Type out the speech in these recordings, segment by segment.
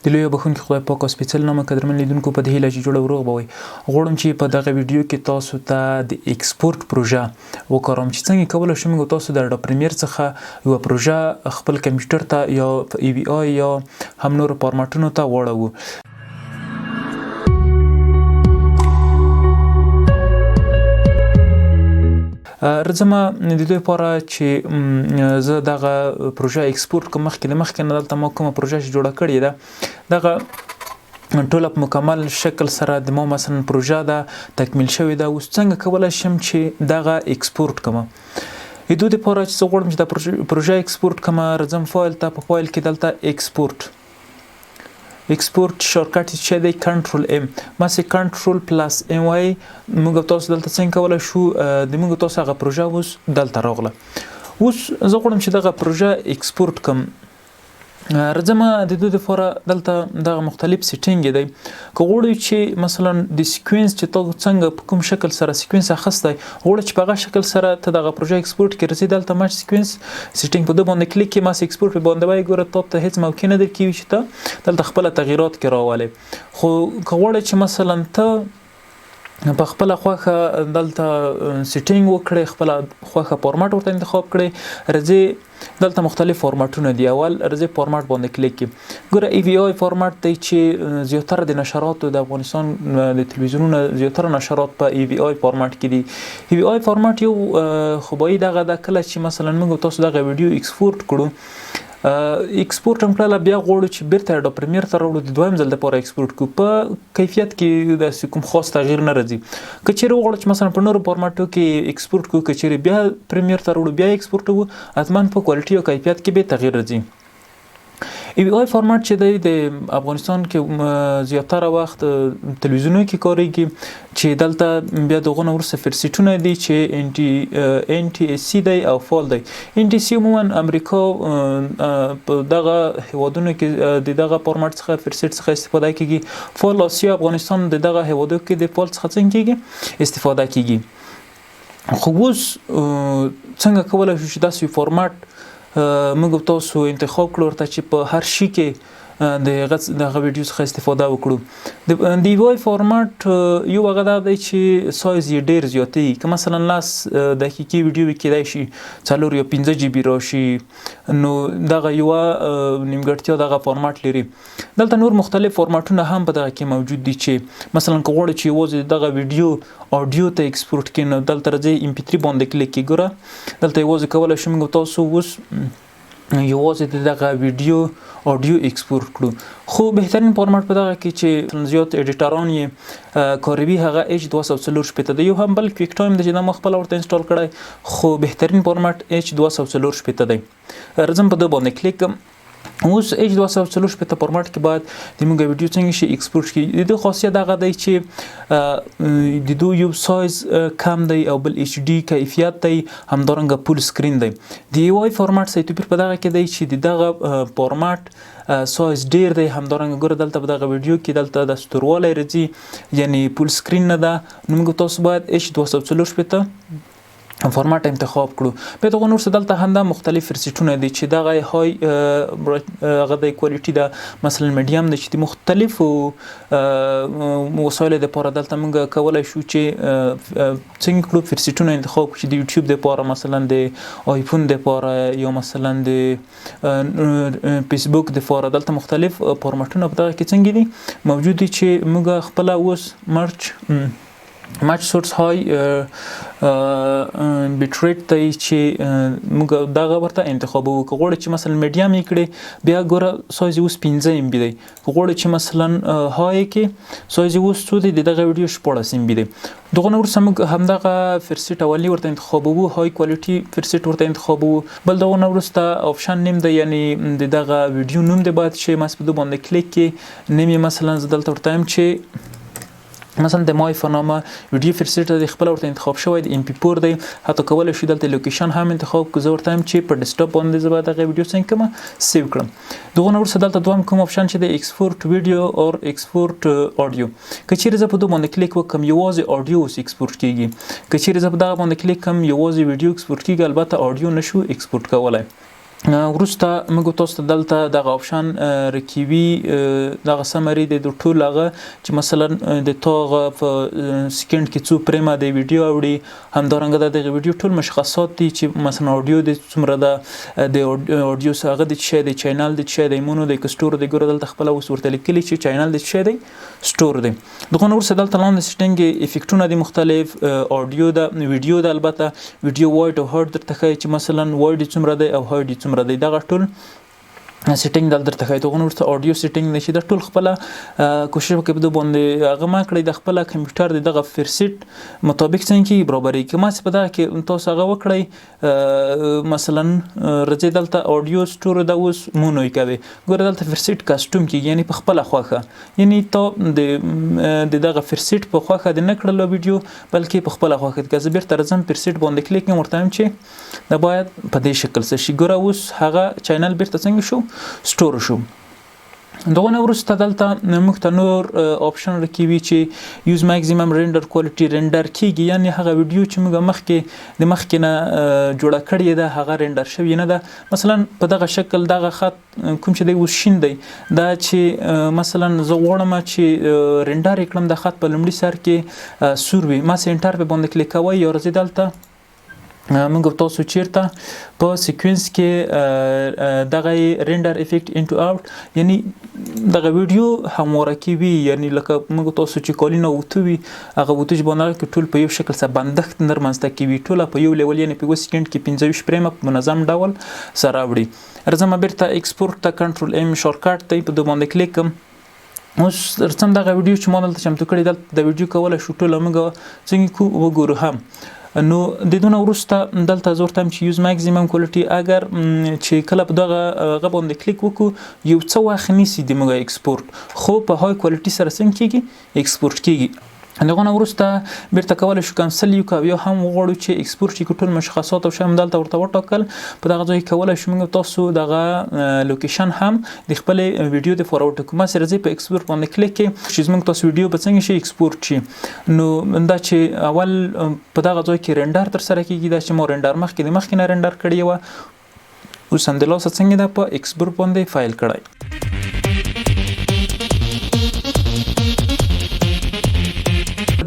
د لوی بخښونکي خدای پاک او سپېڅلي نامه قدرمن لیدونکو په دې هیله چې جوړ او روغ به وئ. غواړم چې په دغه ویډیو کې تاسو ته د ایکسپورټ پروژه وکاروم چې څنګه کولی شو موږ تاسو د اډوب پریمیر څخه یوه پروژه خپل کمپیوټر ته یا EVI یا هم نورو فارمټونو ته واړوو. راځم د دې لپاره چې زه دغه پروژه ایکسپورټ کوم مخکې نه دلته ما کومه پروژه چې جوړه کړې ده دغه ټوله په مکمل شکل سره د ما مثلا پروژه ده تکمیل شوې ده. اوس څنګه کولی شم چې دغه ایکسپورټ کوم؟ د دې لپاره چې زه غواړم چې د پروژه ایکسپورټ کوم راځم فایل ته، په فایل کې دلته ایکسپورټ شارټکټ چې دی کنټرول M ما سي کنټرول پلس M وای موږ تاسو دلته څنګه کولی شو د موږ تاسو هغه پروژه اوس دلته راغله. اوس زه غواړم چې دغه پروژه ایکسپورټ کوم. راځم د دې لپاره دلته دغه مختلف سیټینګ دی. که غواړئ چې مثلا د سیکوینس چې تاسو څنګه په کوم شکل سره سیکوینس اخیستی غواړئ چې په هغه شکل سره ته دغه پروژه ایکسپورټ کې رسي دلته ماچ سیکوینس سیټینګ په دې باندې کلیک کې ما ایکسپورټ په باندې وای ګوره تاسو ته هیڅ موقع نه درکوي چې ته دلته خپل تغیرات کې راولې. خو که غواړئ چې مثلا ته په خپل خوخه دلته سیټینګ وکړي، خپل خوخه فارمټ ورته انتخاب کړي، راځي دلته مختلف فارمټونه دي. اول راځي فارمټ باندې کلیک کړئ. ګوره EVI فارمټ دی چې زیاتره د نشراتو د افغانستان د تلویزیونونو زیاتره نشرات په EVI فارمټ کې دي. EVI فارمټ یو خوبایي دغه د کله چې مثلا موږ تاسو دغه ویډیو ایکسپورټ کړو ایکسپورټ هم کړله بیا غواړو چې بیرته اډوب پریمیر ته راوړو د دویم ځل لپاره ایکسپورټ کړو په کیفیت کې داسې کوم خاص تغییر نه راځي. که چیرې وغواړو چې مثلا په نورو فارمټو کې ایکسپورټ کړو، که چیرې بیا پریمیر ته راوړو بیا ایکسپورټ کوو حتما په کوالټي او کیفیت کې به تغییر راځي. EVI فارمټ چې دی د افغانستان کې زیاتره وخت تلویزیونونو کې کاریږي چې دلته بیا دغه وروسته فرسیټونه دي چې NTSC دی او فال دی. NTSC عموما امریکا په دغه هیوادونو کې د دغه فارمټ څخه فرسیټ څخه استفاده کیږي. فال آسیا افغانستان د دغه هیوادو کې د فال څخه څنګه کیږي استفاده کیږي. خو اوس څنګه کولی شو چې داسې فارمټ موږ تاسو انتخاب کړو ورته چې په هر شي کې دغه ویډیو څخه استفاده وکړو. د EVI فارمټ یو هغه دا دی چې سایز یې ډېر زیاتوي. که مثلا 10 دقیقې ویډیو کیدای شي 4 یا 15 GB راشي نو دغه یوه نیمګړتیا دغه فارمټ لري. دلته نور مختلف فارمټونه هم په دغه کې موجود دي چې مثلا که غواړئ چې یوازې دغه ویډیو آډیو ته ایکسپورټ کړئ نو دلته راځئ MP3 باندې کلیک کړئ. ګوره دلته یوازې کولی شو موږ تاسو اوس یوازې دغه ویډیو آډیو ایکسپورټ کړو. خو بهترین فارمټ په دغه کې چې زیات ایډیټران یې کاروي هغه H264 دی. یو هم بل کویک ټایم دی چې دا ما خپله ورته انسټال کړی خو بهترین فارمټ H264 دی. راځم په دې باندې کلیک کوم. اوس H264 فارمټ کې باید د موږ ویډیو څنګه شي ایکسپورټ کړي. د دې خاصیت هغه دی چې د دوی یو سایز کم دی او بل HD کیفیت دی، همدارنګه فول سکرین دی. د EVI فارمټ سره توپیر په دغه کې دی چې دغه فارمټ سایز ډیر دی، همدارنګه ګوره دلته په دغه ویډیو کې دلته د ستوروالی راځي یعنی فول سکرین نه ده. نو موږ تاسو باید H264 فارمټ انتخاب کړو. بیا دغه نور څه دلته هم مختلف فرسیټونه دي چې دغه های هغه د کوالټي ده مثلا میډیم دی چې د مختلفو وسایلو دپاره دلته موږ کولی شو چې څنګه کړو فرسیټونه انتخاب کړو چې د یوټیوب دپاره مثلا د آیفون دپاره یا مثلا د فیسبوک دپاره دلته مختلف فارمټونه په دغه کې څنګه دي موجود دي چې موږ خپله اوس ماچ سورس های بیټریټ دی چې موږ دغه ورته انتخابوو. که غواړئ چې مثلا میډیم یې کړئ بیا ګوره سایز اوس 15 MB دی. که غواړئ چې مثلا های کې سایز اوس څو دی دغه ویډیو 14 MB دی. دغه نه وروسته موږ همدغه فرسیټ اولی ورته انتخابوو، های کوالټي فرسیټ ورته انتخابوو. بل دغه نه وروسته آپشن نیم دی یعنی دغه ویډیو نوم دی باید چې ما په دې باندې کلیک کړئ. نیم یې مثلا زه دلته ورته یم چې مثلا د مای فنامه ویډیو فرسیټ د خپل ورته انتخاب شوی د MP4 دی. حتی کولی شو دلته لوکیشن هم انتخاب کړو. زه ورته یم چې په ډیسکټاپ باندې زه به دغه ویډیو څنګه کوم سیو کړم. دغه نه وروسته دلته دویم کوم آپشن چې د ایکسپورټ ویډیو او ایکسپورټ آډیو. که چیرې زه په دې باندې کلیک وکړم یوازې آډیو اوس ایکسپورټ کیږي. که چیرې زه په دغه باندې کلیک کوم یوازې ویډیو ایکسپورټ کیږي، البته آډیو نشو ایکسپورټ کولی. وروسته موږ تاسو ته دلته دغه آپشن رکیوي دغه سمري د ټول هغه چې مثلا د توغه په سکند کې څو پریمه د ویډیو اوړي همدارنګه د ویډیو ټول مشخصات دي چې مثلا اډیو د څومره د اډیو سره د شي د چینل د شي د مونو د کستور د ګور دلته خپل اوس ورته لیکلي چې چینل د شي د سٹور دی دغه نور څه دلته لاندې سټینګ افیکټونه دي مختلف اډیو د ویډیو د البته ویډیو وایډ او هارد درته ښیي چې مثلا وایډ څومره دی او هارد څومره دی دغه ټول سیټینګ دلته ښایي ته ورته اډیو سیټینګ نشي د ټول خپل کوشش وکړي په باندې هغه ما کړی د خپل کمپیوټر دغه فرسیټ مطابق څنګه برابرۍ کما څه په دا کې تاسو هغه وکړی مثلا رځي دلته اډیو سٹور د اوس مونوي کوي ګور دلته فرسیټ کاستوم کې یعنی په خپل خوخه یعنی ته د دغه فرسیټ په خوخه د نکړلو ویډیو بلکې په خپل خوخه کې زبر تر ځم فرسیټ باندې کلیک کوم ورته چې دا باید په دې شکل څه شي ګور اوس هغه چینل بیرته څنګه شو سٹور شو دغه نو ورسته دلته موږ ته نور آپشن رکوي چې یوز ماکسیمم رندر کوالټي رندر کیږي یعنی هغه ویډیو چې موږ مخکې نه جوړه کړې ده هغه رندر شوی نه ده مثلا په دغه شکل دغه خط کوم چې دی اوس شین دی دا چې مثلا زه غواړم چې رندر کړم د خط په لومړي سر کې سور وي ما سنټر په باندې کلیک کوي یا رځي دلته موږ تاسو چیرته په سیکوینس کې دغه رندر افیکټ انټو اوټ یعنی دغه ویډیو همواره کوي یعنی لکه موږ تاسو چې کالینه وتوي هغه وتوج باندې کې ټول په یو شکل سره بندښت نرمنځته کوي ټول په یو لیول یعنی په 1 سکند کې 15 فریم په منظم ډول سره وړي ارزم بیرته ایکسپورت ته کنټرول ام شارټکټ ته په باندې کلیک کوم اوس ترڅم دغه ویډیو چې ما دلته چمتو کړی د ویډیو کوله شو ټول موږ څنګه کو وګورو هم نو د دونه ورسته دلته زورتم چې یوز ماکسیمم کوالټي اگر چې کله په دغه باندې کلیک وکړو یو څه وخت نیسي د موږ ایکسپورت خو په های کوالټي سره څنګه کیږي ایکسپورت کیږي دغه نو ورسته بیرته کول شو کانسل یو کا یو هم وغوړو چې ایکسپورت کې ټول مشخصات او شامل دلته ورته وټاکل په دغه ځای کول شو موږ تاسو دغه لوکیشن هم د خپل ویډیو د فورورډ کومه سره زی په ایکسپورت باندې کلیک کې چې موږ تاسو ویډیو په څنګه شي ایکسپورت شي نو دا چې اول په دغه ځای کې رندر تر سره کیږي دا چې مو رندر مخکې نه رندر کړی و اوس هم د لاس څنګه د په ایکسپورت باندې فایل کړی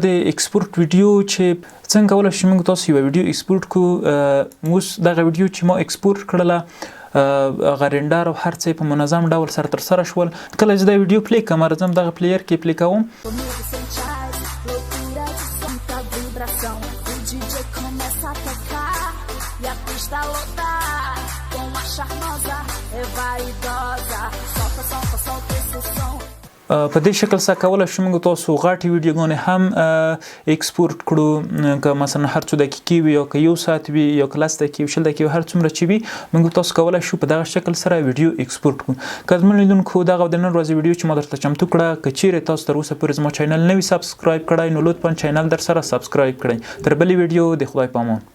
د ایکسپورت ویډیو چې څنګه کولای شو موږ تاسو یو ویډیو ایکسپورت کو اوس دغه ویډیو چې ما ایکسپورت کړله هغه رندر او هر څه په منظم ډول سره تر سره شول کله چې دا ویډیو پلی کوم راځم دغه پلیئر کې پلی کوم په دې شکل سره کولای شو موږ تاسو غاټي ویډیوګانې هم ایکسپورت کړو که مثلا هر څو دقیقې وي یا یو ساعت وي یا کلاس دقیقې شل دقیقې هر څومره چې وي موږ تاسو کولای شو په دغه شکل سره ویډیو ایکسپورت کړو که زموږ لیدونکو دغه د نن ورځې ویډیو چې ما درته چمتو کړه که چیرې تاسو تر اوسه پورې زما چینل نه وي سبسکرایب کړئ نو لطفا چینل در سره سبسکرایب کړئ تر بلې ویډیو د خدای پامان